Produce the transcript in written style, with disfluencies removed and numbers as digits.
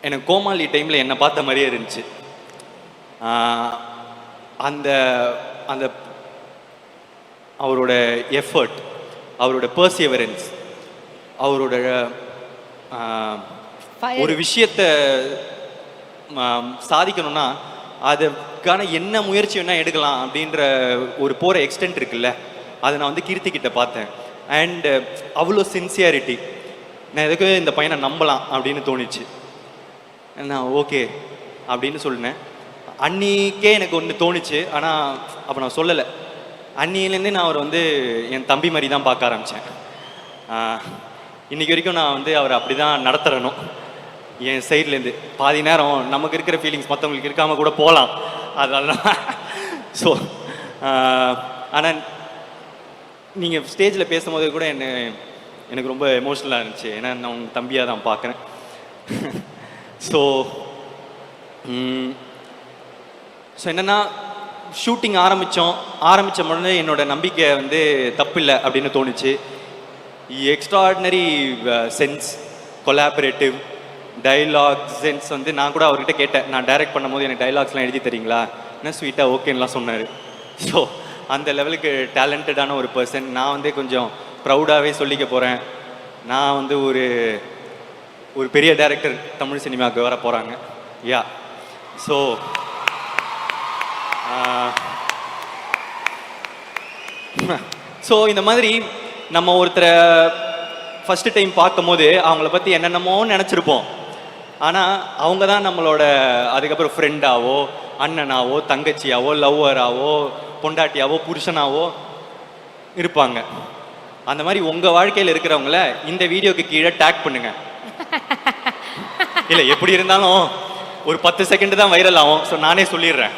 எனக்கு கோமாளி டைமில் என்னை பார்த்த மாதிரியே இருந்துச்சு. அந்த அந்த அவரோட எஃபர்ட், அவரோட பர்சியவரன்ஸ், அவரோட ஒரு விஷயத்தை சாதிக்கணும்னா அதுக்கான என்ன முயற்சி வேணால் எடுக்கலாம் அப்படின்ற ஒரு போகிற எக்ஸ்டென்ட் இருக்குல்ல, அதை நான் வந்து கீர்த்திக்கிட்ட பார்த்தேன். அண்டு அவ்வளோ சின்சியாரிட்டி, நான் எதுக்கு இந்த பையனை நம்பலாம் அப்படின்னு தோணுச்சு. நான் ஓகே அப்படின்னு சொன்னேன். அன்னிக்கே எனக்கு ஒன்று தோணுச்சு, ஆனால் அப்போ நான் சொல்லலை. அன்னிலேருந்தே நான் அவர் வந்து என் தம்பி மாதிரி தான் பார்க்க ஆரம்பித்தேன். இன்றைக்கி வரைக்கும் நான் வந்து அவரை அப்படி தான் நடத்துகிறனும். என் சைட்லேருந்து பாதி நேரம் நமக்கு இருக்கிற ஃபீலிங்ஸ் மற்றவங்களுக்கு இருக்காமல் கூட போகலாம், அதெல்லாம். ஸோ ஆனால் நீங்கள் ஸ்டேஜில் பேசும்போது கூட எனக்கு ரொம்ப எமோஷ்னலாக இருந்துச்சு. ஏன்னா நான் உங்கள் தம்பியாக தான் பார்க்குறேன். ஸோ என்னென்னா ஷூட்டிங் ஆரம்பித்த உடனே என்னோடய நம்பிக்கை வந்து தப்பில்லை அப்படின்னு தோணுச்சு. Extraordinary sense, collaborative dialogue sense வந்து நான் கூட அவர்கிட்ட கேட்டேன். நான் டைரக்ட் பண்ணும்போது எனக்கு டைலாக்ஸ்லாம் எழுதி தரீங்களா, என்ன ஸ்வீட்டாக ஓகேன்னெலாம் சொன்னார். ஸோ அந்த லெவலுக்கு டேலண்டடான ஒரு பர்சன். நான் வந்து கொஞ்சம் ப்ரௌடாகவே சொல்லிக்க போகிறேன், நான் வந்து ஒரு பெரிய டைரக்டர் தமிழ் சினிமாவுக்கு வர போகிறாங்க. யா, ஸோ இந்த மாதிரி நம்ம ஒருத்தரை ஃபஸ்ட்டு டைம் பார்க்கும் போது அவங்கள பற்றி என்னென்னமோ நினச்சிருப்போம். ஆனால் அவங்க தான் நம்மளோட அதுக்கப்புறம் ஃப்ரெண்டாவோ, அண்ணனாவோ, தங்கச்சியாவோ, லவ்வராவோ, பொண்டாட்டியாவோ, புருஷனாவோ இருப்பாங்க. அந்த மாதிரி உங்கள் வாழ்க்கையில் இருக்கிறவங்கள இந்த வீடியோக்கு கீழே டேக் பண்ணுங்க. இல்லை, எப்படி இருந்தாலும் ஒரு 10 செகண்ட் தான் வைரல் ஆகும். ஸோ நானே சொல்லிடுறேன்.